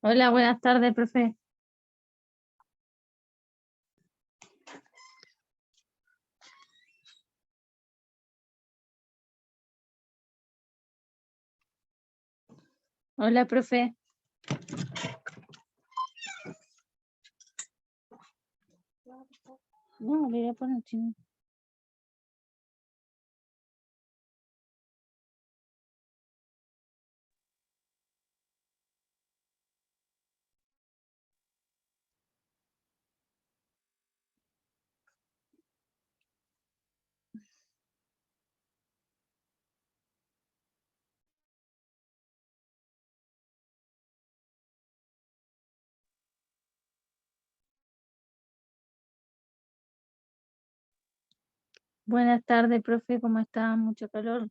Hola, buenas tardes, profe. Hola, profe. No, le voy a poner chino. Buenas tardes, profe. ¿Cómo está? Mucho calor.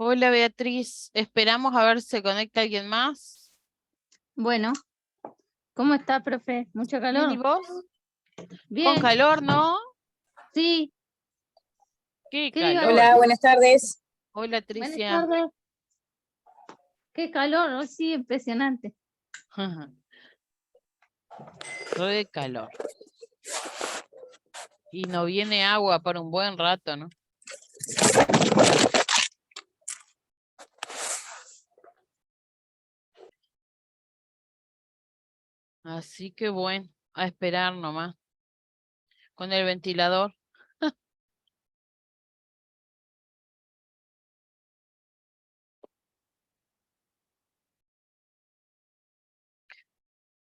Hola Beatriz, esperamos a ver si se conecta alguien más. Bueno, ¿cómo está, profe? ¿Mucho Bien, ¿y calor? vos? Bien, Con calor, ¿no? sí. ¡Qué ¿Qué iba a calor! Hola, decir? buenas tardes. Hola Buenas Tricia. tardes. Qué calor, oh, sí, impresionante. Re calor. Y no viene agua por un buen rato, ¿no? Así que bueno, a esperar nomás. Con el ventilador.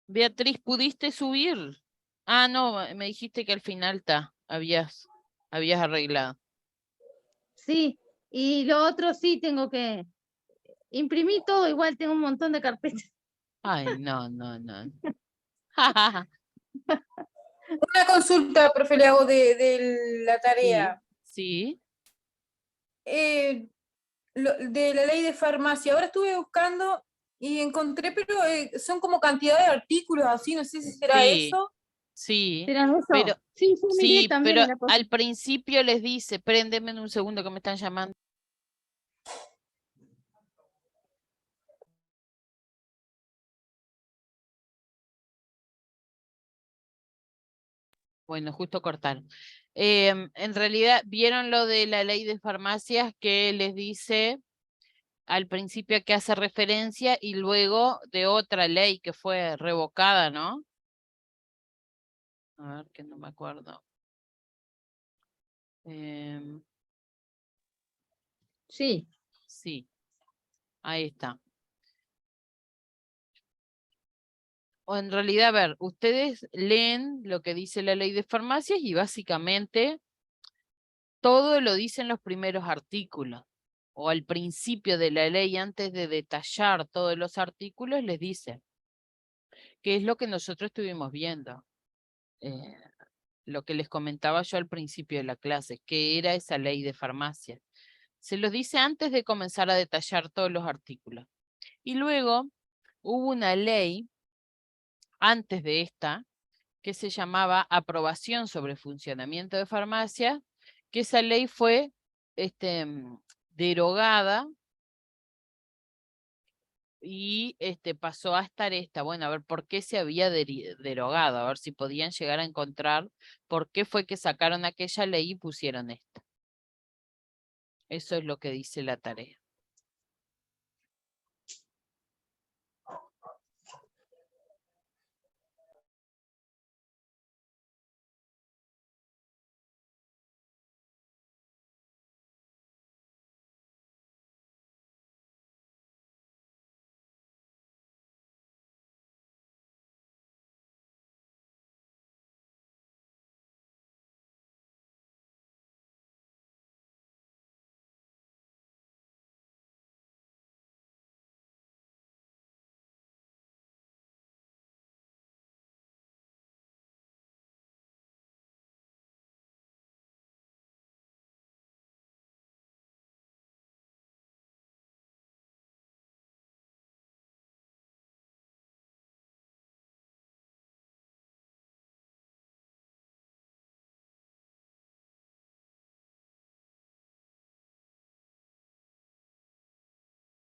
Beatriz, ¿pudiste subir? Ah, no, me dijiste que al final habías arreglado. Sí, y lo otro sí tengo que imprimir todo, igual tengo un montón de carpetas. Ay, no. Una consulta, profe, le hago de la Sí, tarea. sí. De la ley de farmacia. Ahora estuve buscando y encontré, pero son como cantidad de artículos así, no sé si será Sí, eso. sí, ¿Serán eso? pero Sí, yo miré sí, también pero en la cosa. al principio les dice, préndeme en un segundo que me están llamando. Bueno, justo cortaron. En realidad, ¿vieron lo de la ley de farmacias que les dice al principio a qué hace referencia y luego de otra ley que fue revocada, ¿no? A ver, que no me acuerdo. Em, Sí. sí, ahí está. O en realidad, a ver, ustedes leen lo que dice la ley de farmacias y básicamente todo lo dicen los primeros artículos. O al principio de la ley, antes de detallar todos los artículos, les dice que es lo que nosotros estuvimos viendo. Eh, lo que les comentaba yo al principio de la clase, que era esa ley de farmacia. Se los dice antes de comenzar a detallar todos los artículos. Y luego hubo una ley antes de esta que se llamaba Aprobación sobre Funcionamiento de Farmacia, que esa ley fue derogada y pasó a estar esta. Bueno, a ver por qué se había derogado, a ver si podían llegar a encontrar por qué fue que sacaron aquella ley y pusieron esta. Eso es lo que dice la tarea.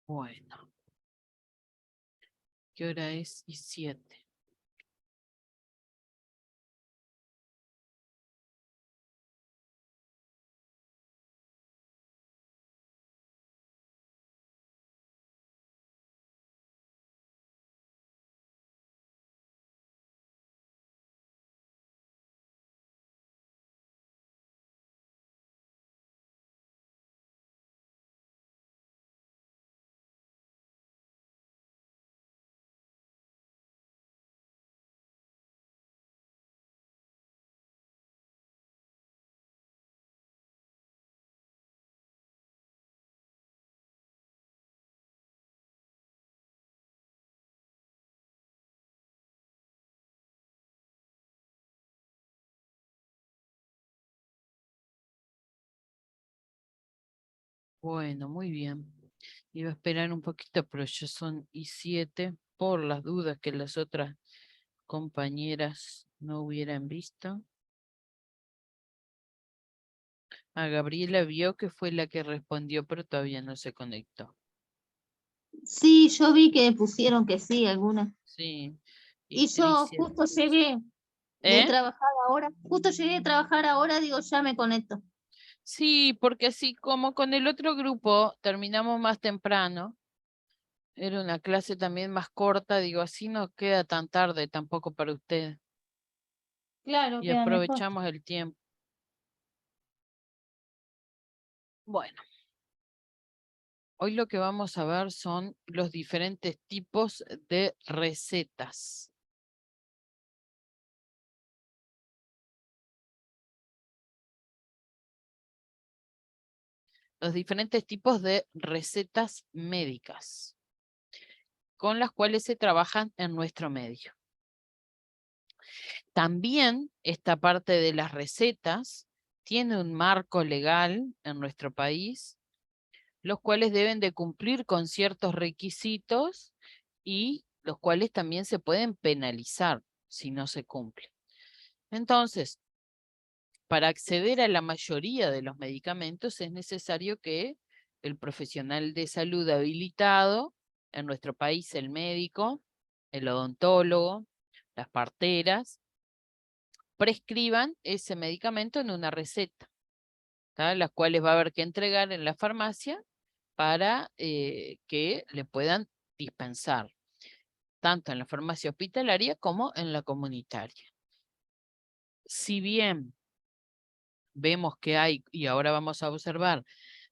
Bueno. ¿Qué hora es? Y 7. Bueno, muy bien. Iba a esperar un poquito, pero ya son y 7, por las dudas que las otras compañeras no hubieran visto. A Gabriela vio que fue la que respondió, pero todavía no se conectó. Sí, yo vi que pusieron que sí, algunas. Sí. Y yo Tricia. justo llegué de ¿Eh? trabajar ahora, justo llegué de trabajar ahora, digo, ya me conecto. Sí, porque así como con el otro grupo terminamos más temprano, era una clase también más corta, digo, así no queda tan tarde tampoco para ustedes. Claro, Y queda mejor. aprovechamos el tiempo. Bueno, hoy lo que vamos a ver son los diferentes tipos de recetas. Los diferentes tipos de recetas médicas con las cuales se trabajan en nuestro medio. También esta parte de las recetas tiene un marco legal en nuestro país, los cuales deben de cumplir con ciertos requisitos y los cuales también se pueden penalizar si no se cumplen. Entonces, para acceder a la mayoría de los medicamentos es necesario que el profesional de salud habilitado, en nuestro país el médico, el odontólogo, las parteras, prescriban ese medicamento en una receta, las cuales va a haber que entregar en la farmacia para que le puedan dispensar, tanto en la farmacia hospitalaria como en la comunitaria. Si bien vemos que hay, y ahora vamos a observar,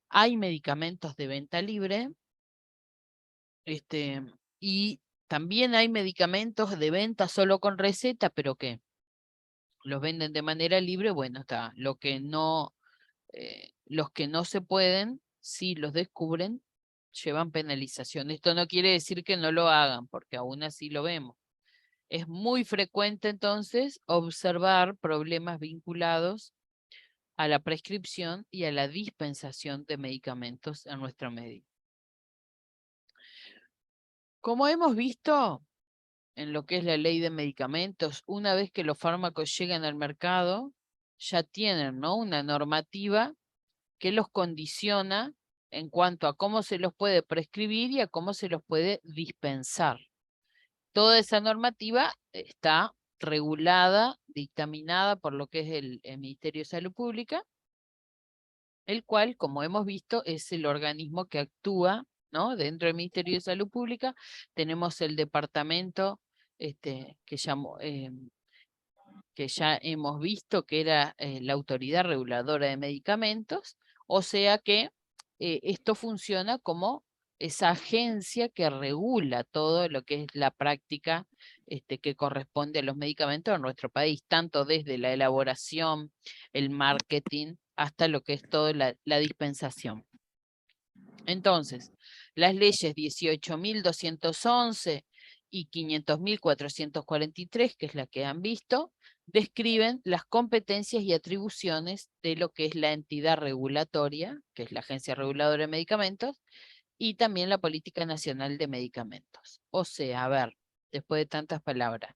hay medicamentos de venta libre, y también hay medicamentos de venta solo con receta, pero que los venden de manera libre, bueno, está, los que no se pueden, si los descubren, llevan penalización. Esto no quiere decir que no lo hagan, porque aún así lo vemos. Es muy frecuente entonces observar problemas vinculados a la prescripción y a la dispensación de medicamentos en nuestro medio. Como hemos visto en lo que es la ley de medicamentos, una vez que los fármacos llegan al mercado, ya tienen, ¿no?, una normativa que los condiciona en cuanto a cómo se los puede prescribir y a cómo se los puede dispensar. Toda esa normativa está regulada, dictaminada por lo que es el Ministerio de Salud Pública, el cual, como hemos visto, es el organismo que actúa, ¿no? Dentro del Ministerio de Salud Pública tenemos el departamento que ya hemos visto que era la Autoridad Reguladora de Medicamentos, o sea que esto funciona como esa agencia que regula todo lo que es la práctica que corresponde a los medicamentos en nuestro país, tanto desde la elaboración, el marketing, hasta lo que es toda la dispensación. Entonces, las leyes 18.211 y 500.443, que es la que han visto, describen las competencias y atribuciones de lo que es la entidad regulatoria, que es la Agencia Reguladora de Medicamentos, y también la Política Nacional de Medicamentos. O sea, a ver, después de tantas palabras.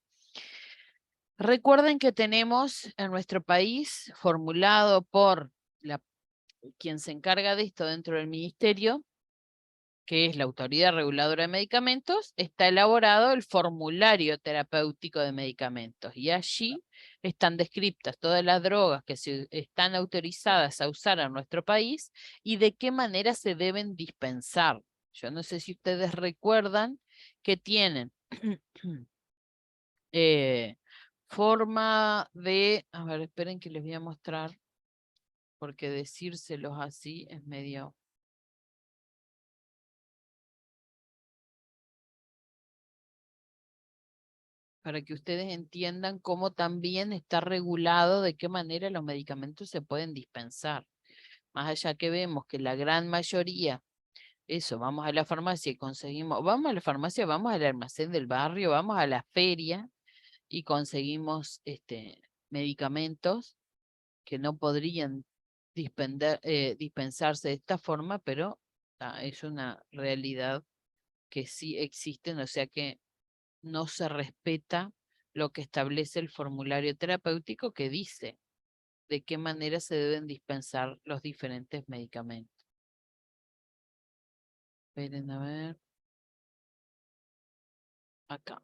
Recuerden que tenemos en nuestro país, formulado por quien se encarga de esto dentro del ministerio, que es la Autoridad Reguladora de Medicamentos, está elaborado el formulario terapéutico de medicamentos y allí están descritas todas las drogas que están autorizadas a usar en nuestro país y de qué manera se deben dispensar. Yo no sé si ustedes recuerdan que tienen forma de, a ver, esperen que les voy a mostrar, porque decírselos así es medio... para que ustedes entiendan cómo también está regulado de qué manera los medicamentos se pueden dispensar. Más allá que vemos que la gran mayoría, eso, vamos a la farmacia y conseguimos, vamos a la farmacia, vamos al almacén del barrio, vamos a la feria y conseguimos medicamentos que no podrían dispensarse de esta forma, pero es una realidad que sí existen, o sea que no se respeta lo que establece el formulario terapéutico que dice de qué manera se deben dispensar los diferentes medicamentos. Esperen a ver. Acá.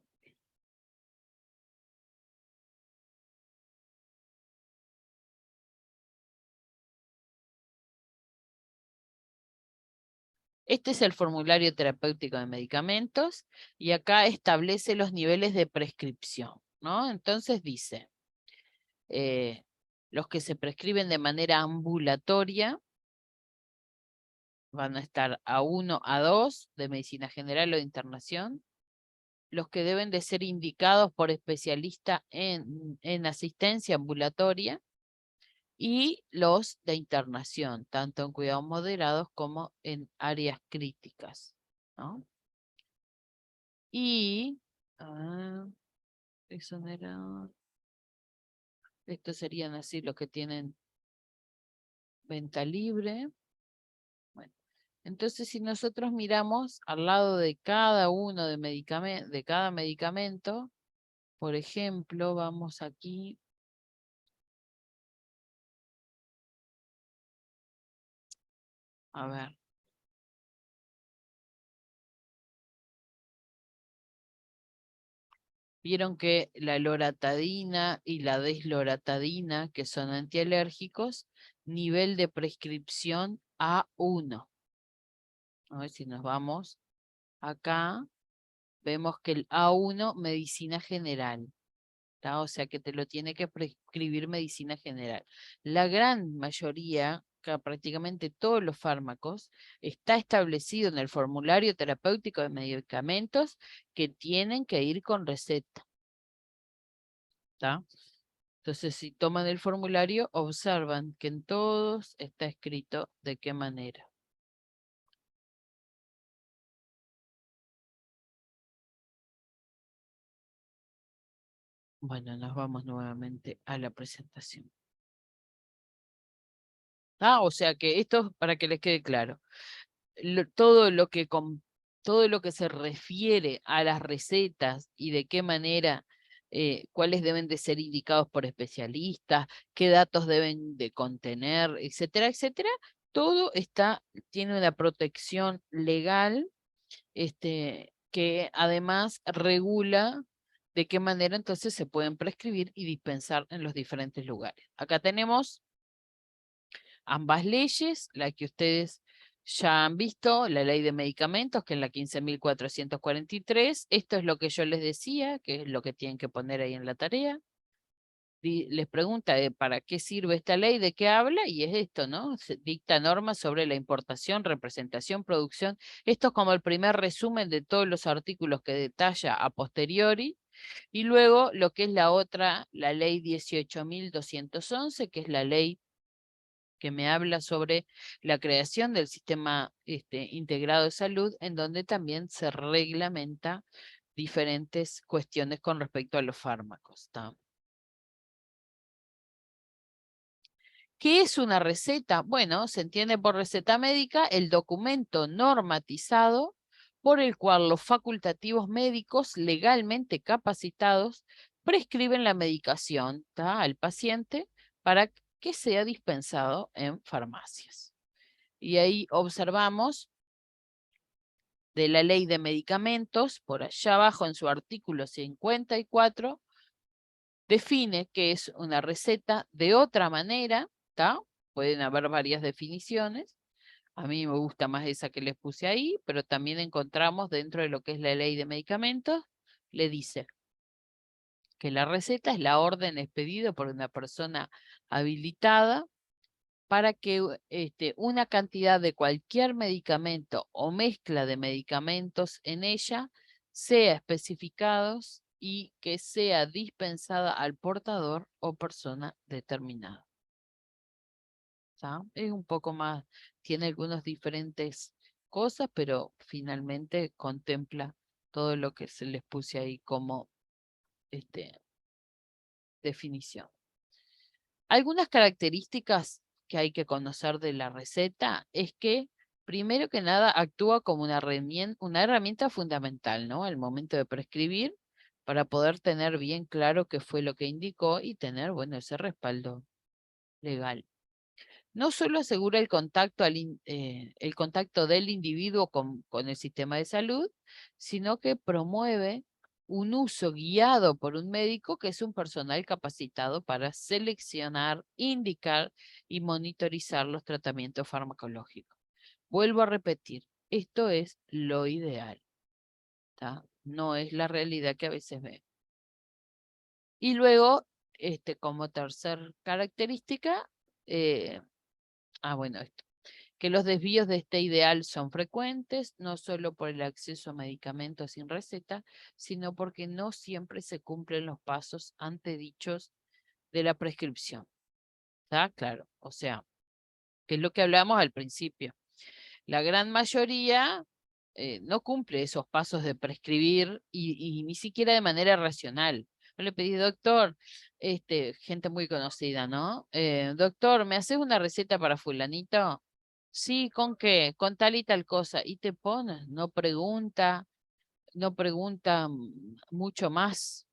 Este es el formulario terapéutico de medicamentos y acá establece los niveles de prescripción, ¿no? Entonces dice, los que se prescriben de manera ambulatoria van a estar A1, A2 de medicina general o de internación. Los que deben de ser indicados por especialista en asistencia ambulatoria y los de internación, tanto en cuidados moderados como en áreas críticas, ¿no? Y eso no era... Estos serían así los que tienen venta libre. Bueno, entonces si nosotros miramos al lado de cada uno de cada medicamento, por ejemplo, vamos aquí. A ver. Vieron que la loratadina y la desloratadina, que son antialérgicos, nivel de prescripción A1. A ver si nos vamos acá, vemos que el A1, medicina general. ¿Tá? O sea que te lo tiene que prescribir medicina general. La gran mayoría, prácticamente todos los fármacos, está establecido en el formulario terapéutico de medicamentos que tienen que ir con receta. ¿Tá? Entonces, si toman el formulario, observan que en todos está escrito de qué manera. Bueno, nos vamos nuevamente a la presentación. O sea que esto, para que les quede claro, todo lo que se refiere a las recetas y de qué manera, cuáles deben de ser indicados por especialistas, qué datos deben de contener, etcétera, etcétera, todo tiene una protección legal, que además regula de qué manera entonces se pueden prescribir y dispensar en los diferentes lugares. Acá tenemos ambas leyes, la que ustedes ya han visto, la ley de medicamentos, que es la 15.443. Esto es lo que yo les decía, que es lo que tienen que poner ahí en la tarea. Les pregunta para qué sirve esta ley, de qué habla, y es esto, ¿no? Se dicta normas sobre la importación, representación, producción. Esto es como el primer resumen de todos los artículos que detalla a posteriori. Y luego lo que es la otra, la ley 18.211, que es la ley que me habla sobre la creación del sistema integrado de salud, en donde también se reglamenta diferentes cuestiones con respecto a los fármacos. ¿Tá? ¿Qué es una receta? Bueno, se entiende por receta médica el documento normatizado por el cual los facultativos médicos legalmente capacitados prescriben la medicación al paciente para que sea dispensado en farmacias. Y ahí observamos de la ley de medicamentos, por allá abajo en su artículo 54, define que es una receta de otra manera, ¿tá? Pueden haber varias definiciones. A mí me gusta más esa que les puse ahí, pero también encontramos dentro de lo que es la ley de medicamentos, le dice que la receta es la orden expedida por una persona habilitada para que una cantidad de cualquier medicamento o mezcla de medicamentos en ella sea especificados y que sea dispensada al portador o persona determinada. ¿Tá? Es un poco más, tiene algunas diferentes cosas, pero finalmente contempla todo lo que se les puse ahí como definición. Algunas características que hay que conocer de la receta es que, primero que nada, actúa como una herramienta fundamental, ¿no? Al momento de prescribir, para poder tener bien claro qué fue lo que indicó y tener, bueno, ese respaldo legal. No solo asegura el contacto, el contacto del individuo con el sistema de salud, sino que promueve un uso guiado por un médico que es un personal capacitado para seleccionar, indicar y monitorizar los tratamientos farmacológicos. Vuelvo a repetir, esto es lo ideal, ¿tá? No es la realidad que a veces ve. Y luego, como tercer característica, bueno, esto, que los desvíos de este ideal son frecuentes, no solo por el acceso a medicamentos sin receta, sino porque no siempre se cumplen los pasos antedichos de la prescripción. ¿Está claro? O sea, que es lo que hablamos al principio. La gran mayoría no cumple esos pasos de prescribir y ni siquiera de manera racional. Yo le pedí, doctor, gente muy conocida, ¿no? Doctor, ¿me haces una receta para fulanito? Sí, ¿con qué? Con tal y tal cosa. Y te pones, no pregunta mucho más.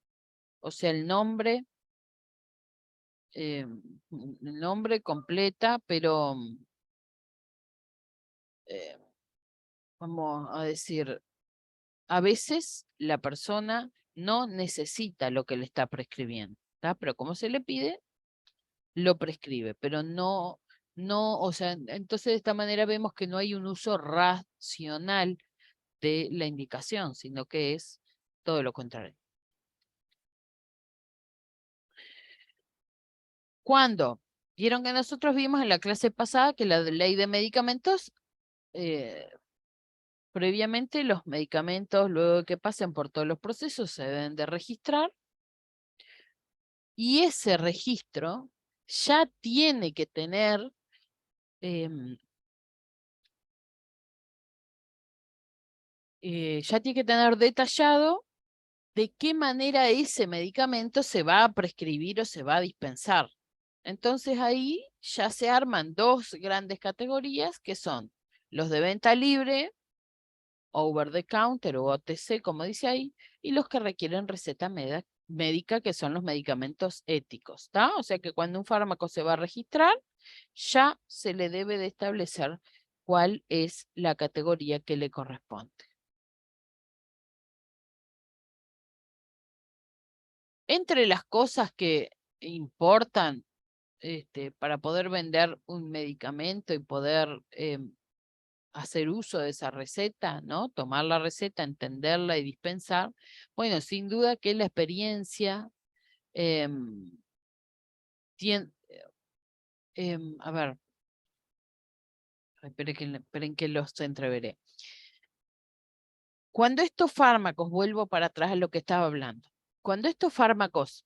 O sea, el nombre completa, pero eh, vamos a decir, a veces la persona no necesita lo que le está prescribiendo, ¿tá? Pero como se le pide, lo prescribe, pero o sea, entonces de esta manera vemos que no hay un uso racional de la indicación, sino que es todo lo contrario. ¿Cuándo? Vieron que nosotros vimos en la clase pasada que la ley de medicamentos, previamente los medicamentos, luego de que pasen por todos los procesos, se deben de registrar. Y ese registro ya tiene que tener detallado de qué manera ese medicamento se va a prescribir o se va a dispensar. Entonces ahí ya se arman dos grandes categorías que son los de venta libre, over the counter o OTC, como dice ahí, y los que requieren receta médica, que son los medicamentos éticos, ¿tá? O sea que cuando un fármaco se va a registrar, ya se le debe de establecer cuál es la categoría que le corresponde. Entre las cosas que importan para poder vender un medicamento y poder hacer uso de esa receta, ¿no? Tomar la receta, entenderla y dispensar. Bueno, sin duda que la experiencia a ver, esperen que los entreveré. Cuando estos fármacos, vuelvo para atrás a lo que estaba hablando, cuando estos fármacos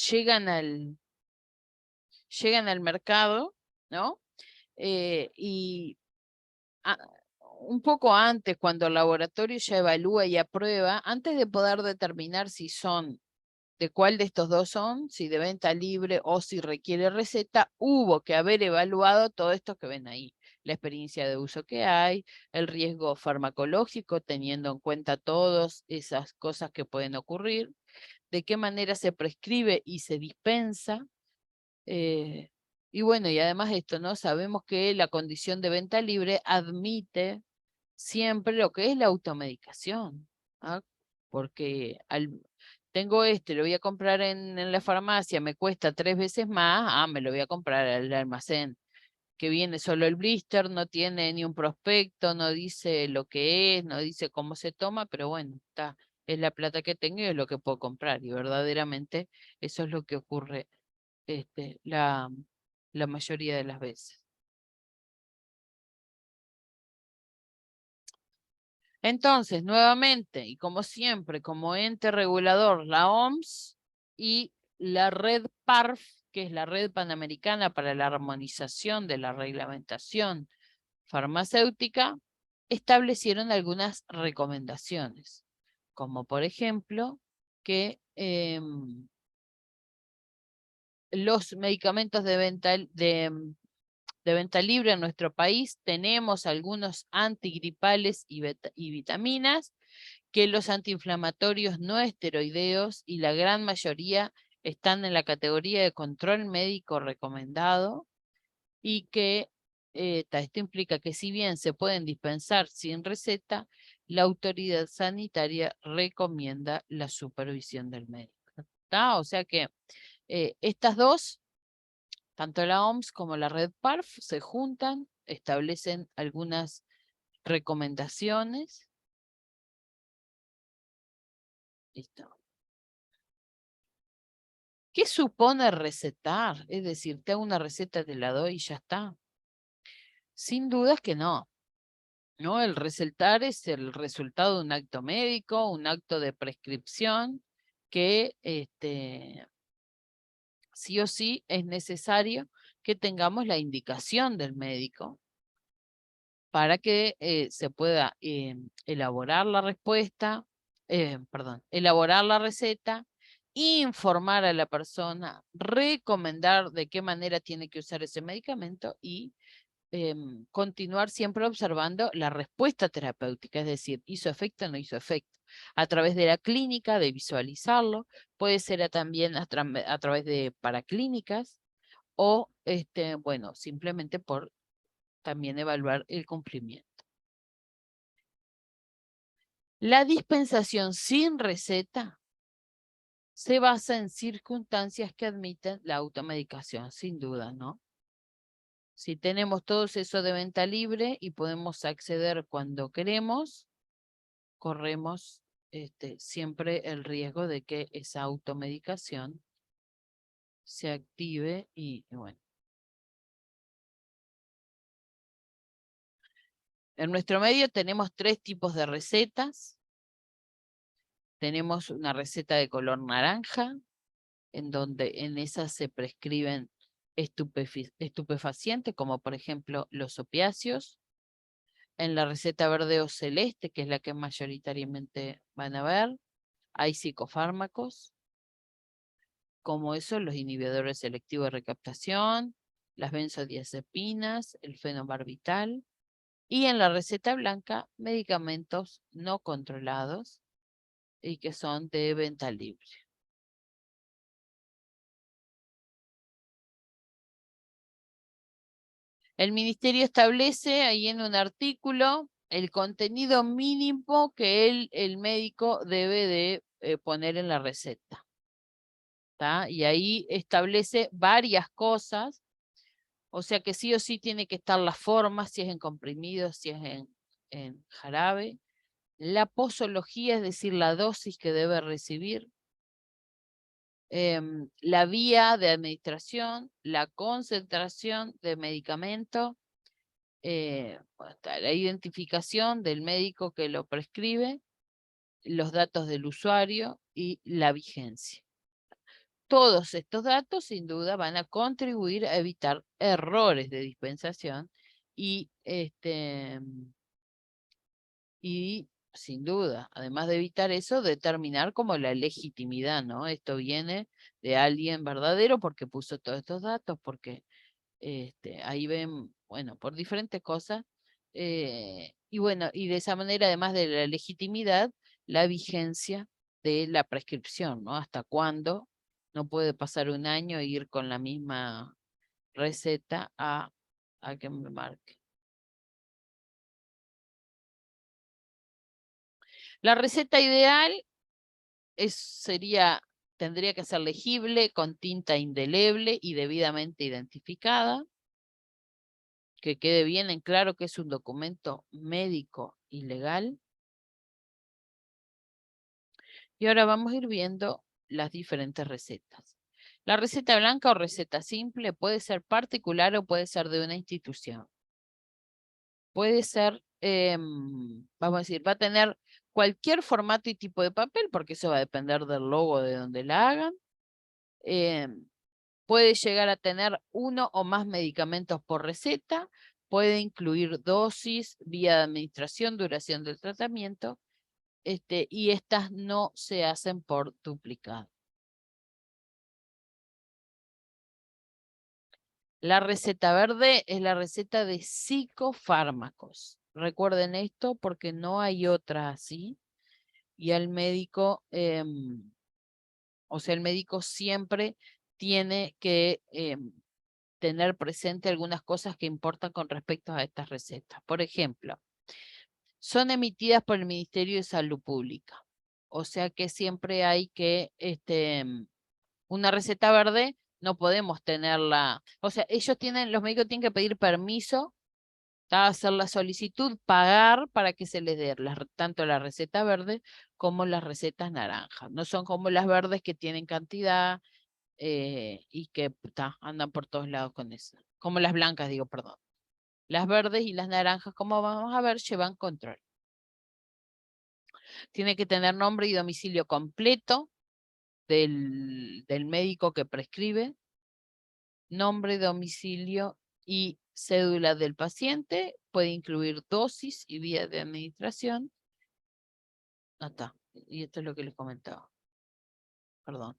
llegan al mercado, ¿no? Y un poco antes, cuando el laboratorio ya evalúa y aprueba, antes de poder determinar si son, de cuál de estos dos son, si de venta libre o si requiere receta, hubo que haber evaluado todo esto que ven ahí. La experiencia de uso que hay, el riesgo farmacológico, teniendo en cuenta todas esas cosas que pueden ocurrir, de qué manera se prescribe y se dispensa. Y bueno, y además esto, ¿no? Sabemos que la condición de venta libre admite siempre lo que es la automedicación, ¿ah? Porque tengo lo voy a comprar en la farmacia, me cuesta 3 veces más, me lo voy a comprar al almacén, que viene solo el blister, no tiene ni un prospecto, no dice lo que es, no dice cómo se toma, pero bueno, está, es la plata que tengo y es lo que puedo comprar, y verdaderamente eso es lo que ocurre la mayoría de las veces. Entonces, nuevamente, y como siempre, como ente regulador, la OMS y la red PARF, que es la Red Panamericana para la Armonización de la Reglamentación Farmacéutica, establecieron algunas recomendaciones, como por ejemplo que los medicamentos de venta libre en nuestro país tenemos algunos antigripales y vitaminas, que los antiinflamatorios no esteroideos y la gran mayoría están en la categoría de control médico recomendado, y que esto implica que si bien se pueden dispensar sin receta, la autoridad sanitaria recomienda la supervisión del médico. ¿Está? O sea que estas dos, tanto la OMS como la red PARF, se juntan, establecen algunas recomendaciones. Listo. ¿Qué supone recetar? Es decir, te hago una receta, te la doy y ya está. Sin dudas que no. ¿No? El recetar es el resultado de un acto médico, un acto de prescripción que sí o sí es necesario que tengamos la indicación del médico para que se pueda elaborar la respuesta, elaborar la receta, informar a la persona, recomendar de qué manera tiene que usar ese medicamento y continuar siempre observando la respuesta terapéutica, es decir, hizo efecto o no hizo efecto, a través de la clínica, de visualizarlo, puede ser también a través de paraclínicas o, bueno, simplemente por también evaluar el cumplimiento. La dispensación sin receta se basa en circunstancias que admiten la automedicación, sin duda, ¿no? Si tenemos todo eso de venta libre y podemos acceder cuando queremos, corremos siempre el riesgo de que esa automedicación se active y bueno. En nuestro medio tenemos 3 tipos de recetas. Tenemos una receta de color naranja, en donde en esa se prescriben estupefacientes, como por ejemplo los opiáceos. En la receta verde o celeste, que es la que mayoritariamente van a ver, hay psicofármacos, como eso, los inhibidores selectivos de recaptación, las benzodiazepinas, el fenobarbital, y en la receta blanca, medicamentos no controlados y que son de venta libre. El ministerio establece ahí en un artículo el contenido mínimo que el médico debe de poner en la receta. ¿Tá? Y ahí establece varias cosas, o sea que sí o sí tiene que estar la forma, si es en comprimido, si es en jarabe, la posología, es decir, la dosis que debe recibir, la vía de administración, la concentración de medicamento, la identificación del médico que lo prescribe, los datos del usuario y la vigencia. Todos estos datos sin duda van a contribuir a evitar errores de dispensación y, y sin duda, además de evitar eso, determinar como la legitimidad, ¿no? Esto viene de alguien verdadero porque puso todos estos datos, porque ahí ven, bueno, por diferentes cosas. Y bueno, y de esa manera, además de la legitimidad, la vigencia de la prescripción, ¿no? Hasta cuándo no puede pasar un año e ir con la misma receta a que me marque. La receta ideal tendría que ser legible, con tinta indeleble y debidamente identificada. Que quede bien en claro que es un documento médico y legal. Y ahora vamos a ir viendo las diferentes recetas. La receta blanca o receta simple puede ser particular o puede ser de una institución. Puede ser, vamos a decir, va a tener cualquier formato y tipo de papel, porque eso va a depender del logo de donde la hagan. Puede llegar a tener uno o más medicamentos por receta. Puede incluir dosis, vía de administración, duración del tratamiento. Y estas no se hacen por duplicado. La receta verde es la receta de psicofármacos. Recuerden esto porque no hay otra así. Y al médico, o sea, el médico siempre tiene que tener presente algunas cosas que importan con respecto a estas recetas. Por ejemplo, son emitidas por el Ministerio de Salud Pública. O sea que siempre hay que, una receta verde no podemos tenerla, o sea, los médicos tienen que pedir permiso, hacer la solicitud, pagar para que se les dé tanto la receta verde como las recetas naranjas. No son como las verdes que tienen cantidad y que andan por todos lados con eso. Como las blancas, digo, perdón. Las verdes y las naranjas, como vamos a ver, llevan control. Tiene que tener nombre y domicilio completo del médico que prescribe, nombre, domicilio y cédula del paciente, puede incluir dosis y vía de administración. Y esto es lo que les comentaba. Perdón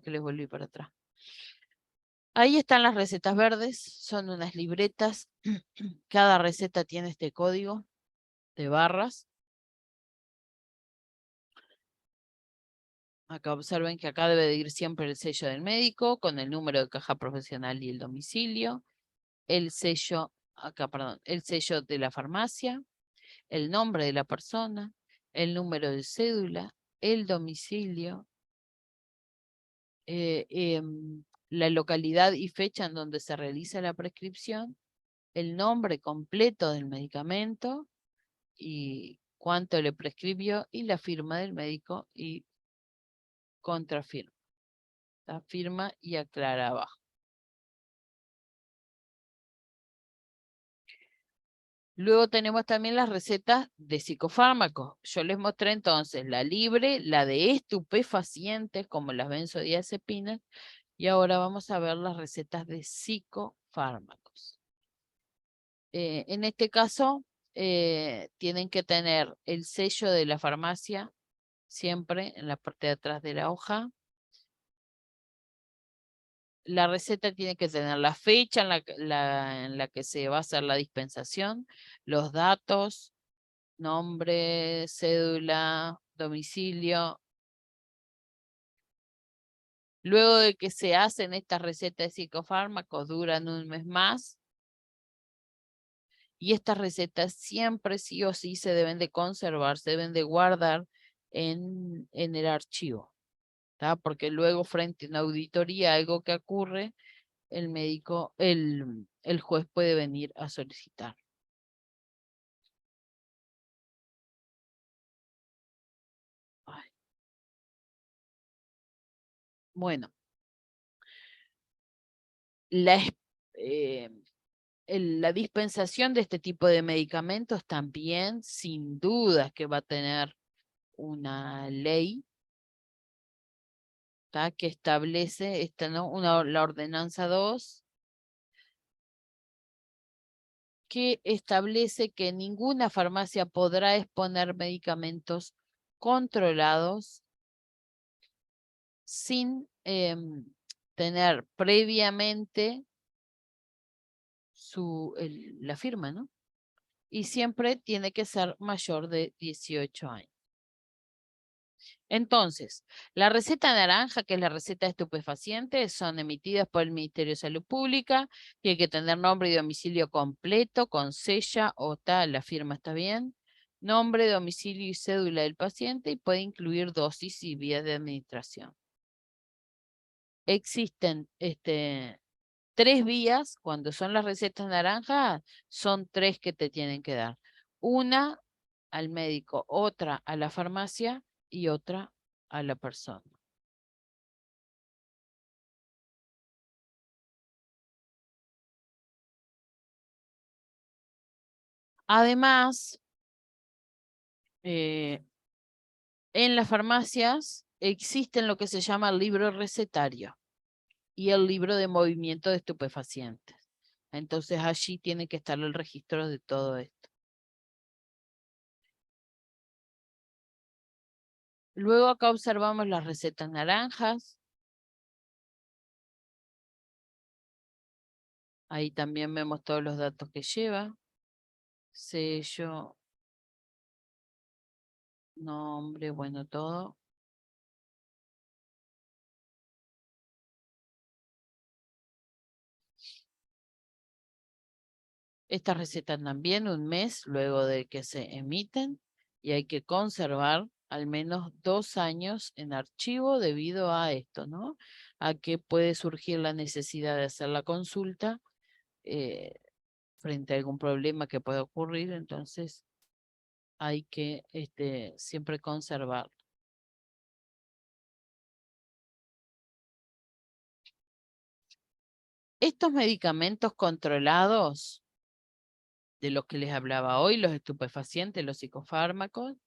que les volví para atrás. Ahí están las recetas verdes, son unas libretas. Cada receta tiene este código de barras. Acá observen que acá debe de ir siempre el sello del médico con el número de caja profesional y el domicilio. El sello, el sello de la farmacia, el nombre de la persona, el número de cédula, el domicilio, la localidad y fecha en donde se realiza la prescripción, el nombre completo del medicamento y cuánto le prescribió y la firma del médico y contrafirma. La firma y aclara abajo. Luego tenemos también las recetas de psicofármacos. Yo les mostré entonces la libre, la de estupefacientes como las benzodiazepinas y ahora vamos a ver las recetas de psicofármacos. En este caso tienen que tener el sello de la farmacia siempre en la parte de atrás de la hoja. La receta tiene que tener la fecha en la que se va a hacer la dispensación, los datos, nombre, cédula, domicilio. Luego de que se hacen estas recetas de psicofármacos, duran un mes más. Y estas recetas siempre sí o sí se deben de conservar, se deben de guardar en el archivo. Porque luego frente a una auditoría, algo que ocurre, el médico, el juez puede venir a solicitar. Ay. Bueno, la dispensación de este tipo de medicamentos también, sin duda, que va a tener una ley que establece la ordenanza 2, que establece que ninguna farmacia podrá exponer medicamentos controlados sin tener previamente la firma, ¿no? Y siempre tiene que ser mayor de 18 años. Entonces, la receta naranja, que es la receta de estupefacientes, son emitidas por el Ministerio de Salud Pública, tiene que tener nombre y domicilio completo, con sella o tal, la firma está bien, nombre, domicilio y cédula del paciente y puede incluir dosis y vías de administración. Existen 3 vías, cuando son las recetas naranjas, son 3 que te tienen que dar. Una al médico, otra a la farmacia y otra a la persona. Además, en las farmacias existen lo que se llama el libro recetario y el libro de movimiento de estupefacientes. Entonces allí tiene que estar el registro de todo esto. Luego acá observamos las recetas naranjas. Ahí también vemos todos los datos que lleva. Sello, nombre, bueno, todo. Estas recetas también un mes luego de que se emiten y hay que conservar al menos 2 años en archivo debido a esto, ¿no? A que puede surgir la necesidad de hacer la consulta frente a algún problema que pueda ocurrir, entonces hay que siempre conservar. Estos medicamentos controlados, de los que les hablaba hoy, los estupefacientes, los psicofármacos,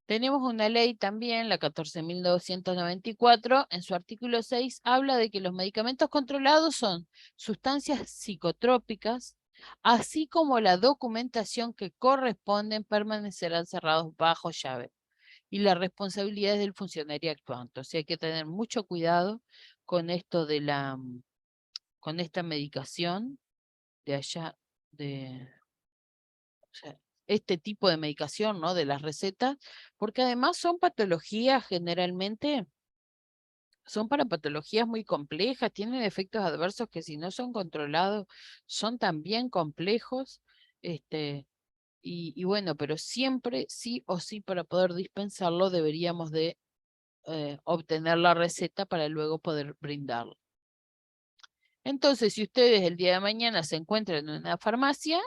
tenemos una ley también, la 14.294, en su artículo 6 habla de que los medicamentos controlados son sustancias psicotrópicas, así como la documentación que corresponden permanecerán cerrados bajo llave y las responsabilidades del funcionario actuante. O sea, hay que tener mucho cuidado con esto de con esta medicación de allá, o sea, este tipo de medicación, ¿no? De las recetas, porque además son patologías generalmente, son para patologías muy complejas, tienen efectos adversos que si no son controlados son también complejos, y bueno, pero siempre sí o sí para poder dispensarlo deberíamos de obtener la receta para luego poder brindarlo. Entonces, si ustedes el día de mañana se encuentran en una farmacia,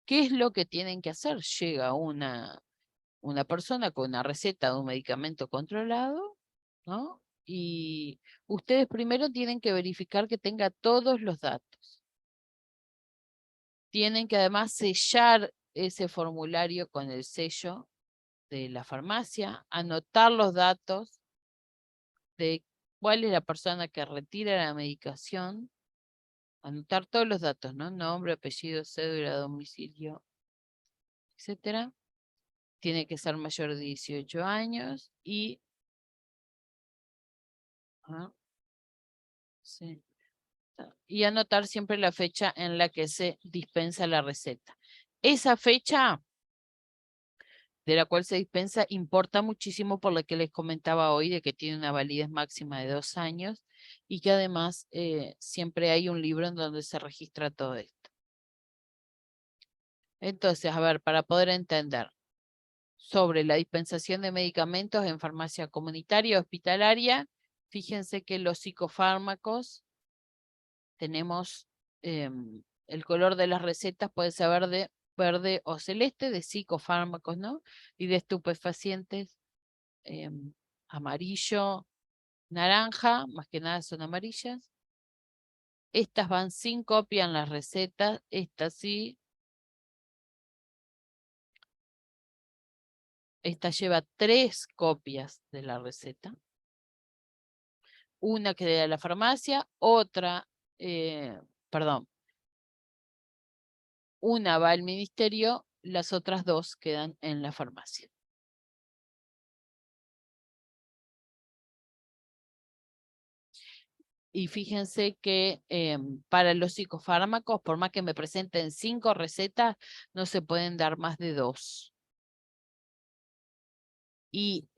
¿qué es lo que tienen que hacer? Llega una persona con una receta de un medicamento controlado, ¿no? Y ustedes primero tienen que verificar que tenga todos los datos. Tienen que además sellar ese formulario con el sello de la farmacia, anotar los datos de cuál es la persona que retira la medicación, anotar todos los datos, ¿no? Nombre, apellido, cédula, domicilio, etcétera. Tiene que ser mayor de 18 años y sí. Y anotar siempre la fecha en la que se dispensa la receta. Esa fecha de la cual se dispensa importa muchísimo por lo que les comentaba hoy, de que tiene una validez máxima de 2 años y que además siempre hay un libro en donde se registra todo esto. Entonces, a ver, para poder entender sobre la dispensación de medicamentos en farmacia comunitaria o hospitalaria, fíjense que los psicofármacos tenemos el color de las recetas puede ser verde o celeste, de psicofármacos, ¿no? Y de estupefacientes, amarillo, naranja, más que nada son amarillas. Estas van sin copia en las recetas, esta sí. Esta lleva 3 copias de la receta. Una que de la farmacia, otra, perdón, una va al ministerio, las otras 2 quedan en la farmacia. Y fíjense que para los psicofármacos, por más que me presenten 5 recetas, no se pueden dar más de 2. Y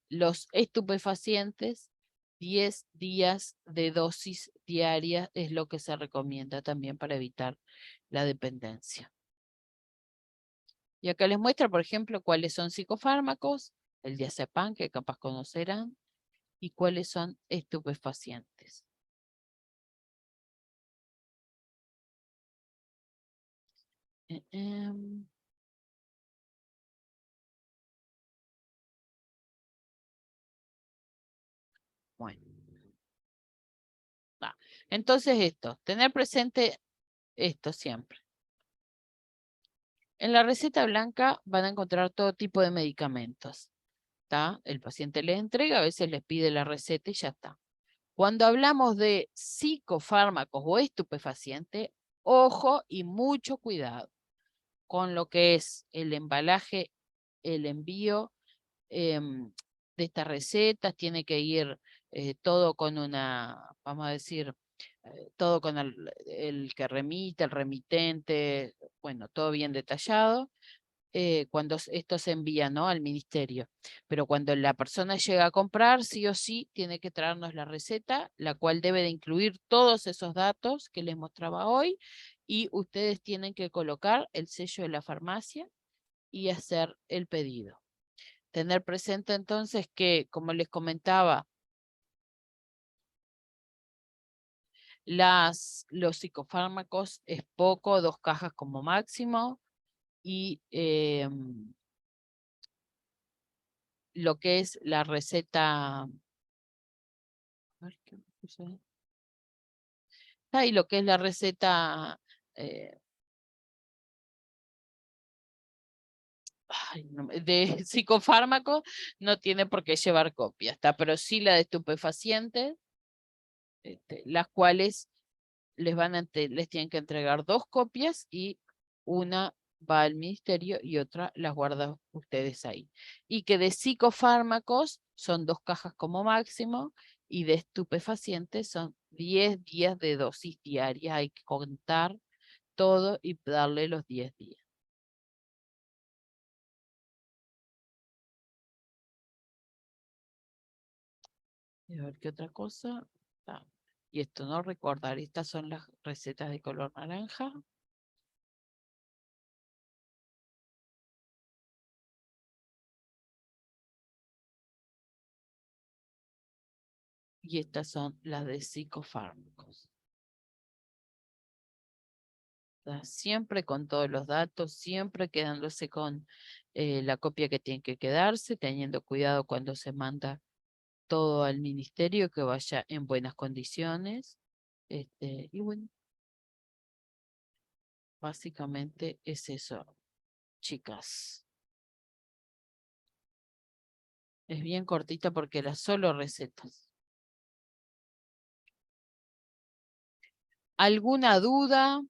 los estupefacientes, 10 días de dosis diaria es lo que se recomienda también para evitar la dependencia. Y acá les muestra, por ejemplo, cuáles son psicofármacos, el diazepam, que capaz conocerán, y cuáles son estupefacientes. Bueno. Entonces esto, tener presente esto siempre. En la receta blanca van a encontrar todo tipo de medicamentos. ¿Tá? El paciente les entrega, a veces les pide la receta y ya está. Cuando hablamos de psicofármacos o estupefacientes, ojo y mucho cuidado con lo que es el embalaje, el envío de estas recetas. Tiene que ir todo con una, vamos a decir, todo con el que remite, el remitente, bueno, todo bien detallado. Cuando esto se envía, ¿no?, al ministerio. Pero cuando la persona llega a comprar, sí o sí, tiene que traernos la receta, la cual debe de incluir todos esos datos que les mostraba hoy, y ustedes tienen que colocar el sello de la farmacia y hacer el pedido. Tener presente entonces que, como les comentaba, los psicofármacos es poco, 2 cajas como máximo, y lo que es la receta, a ver, ¿qué me puse? Y lo que es la receta de psicofármaco no tiene por qué llevar copia, ¿está? Pero sí la de estupefacientes, las cuales les tienen que entregar 2 copias y una va al ministerio y otra las guardan ustedes ahí. Y que de psicofármacos son 2 cajas como máximo, y de estupefacientes son 10 días de dosis diaria. Hay que contar todo y darle los 10 días. Y a ver qué otra cosa. Y esto no recordar, estas son las recetas de color naranja. Y estas son las de psicofármacos. Siempre con todos los datos, siempre quedándose con la copia que tiene que quedarse, teniendo cuidado cuando se manda todo al ministerio, que vaya en buenas condiciones. Y bueno, básicamente es eso, chicas. Es bien cortita porque era solo recetas. ¿Alguna duda?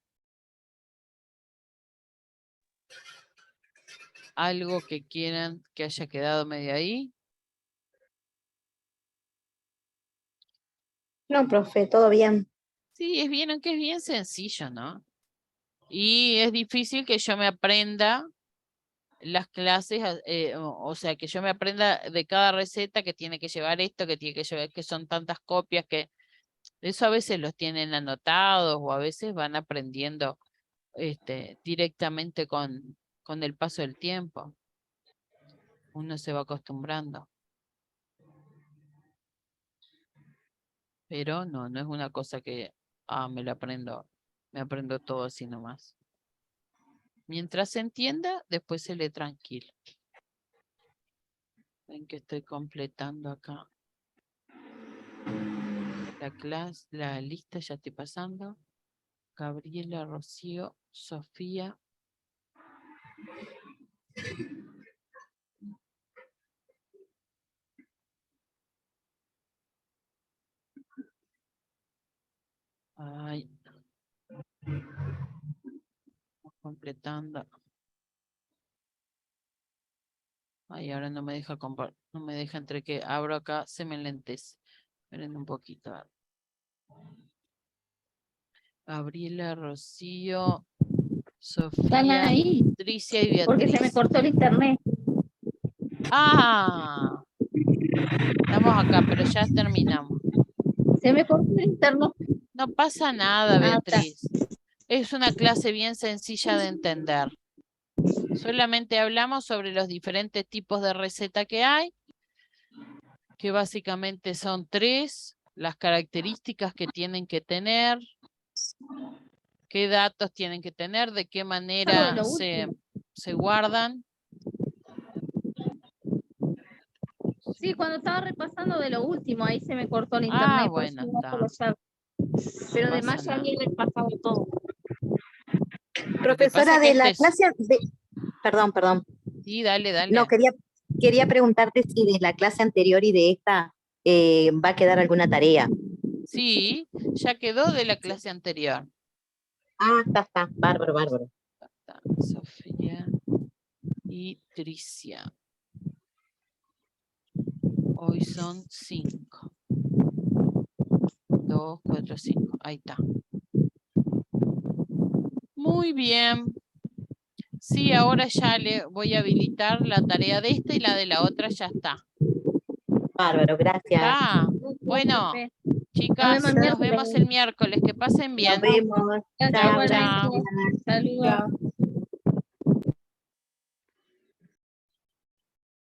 ¿Algo que quieran que haya quedado medio ahí? No, profe, todo bien. Sí, es bien, aunque es bien sencillo, ¿no? Y es difícil que yo me aprenda las clases, o sea, que yo me aprenda de cada receta que tiene que llevar esto, que tiene que llevar, que son tantas copias, que eso a veces los tienen anotados o a veces van aprendiendo directamente con el paso del tiempo. Uno se va acostumbrando. Pero no es una cosa que, me aprendo todo así nomás. Mientras se entienda, después se lee tranquilo. Ven que estoy completando acá la clase, la lista, ya estoy pasando. Gabriela, Rocío, Sofía. Ay. Vamos completando. Ay, ahora no me deja no me deja entre que abro acá, se me lentece. Esperen un poquito. Gabriela, Rocío, Están Sofía, ahí, Patricia y porque se me Beatriz. cortó el internet. Ah, estamos acá, pero ya terminamos. Se me cortó el internet. No pasa nada, Ah, está. Beatriz. Es una clase bien sencilla de entender. Solamente hablamos sobre los diferentes tipos de receta que hay, que básicamente son 3, las características que tienen que tener, qué datos tienen que tener, de qué manera lo se guardan. Sí, cuando estaba repasando de lo último, ahí se me cortó el Ah, internet. por eso bueno, no está. lo sabe. Pero No además pasa ya nada. había repasado todo. Lo que pasa Profesora, es que de la este es- clase perdón. Sí, dale, dale. No, quería preguntarte si de la clase anterior y de esta va a quedar alguna tarea. Sí, ya quedó de la clase anterior. Ah, está. Bárbaro. Está Sofía y Tricia. Hoy son 5. 2, 4, 5. Ahí está. Muy bien. Sí, ahora ya le voy a habilitar la tarea de esta y la de la otra ya está. Bárbaro, gracias. ¿Está? Bueno, Profe. chicas, vemos el nos miércoles. vemos el miércoles. Que pasen bien. Nos vemos. Chao, Chao, chao. igualmente. Saludos. Chao.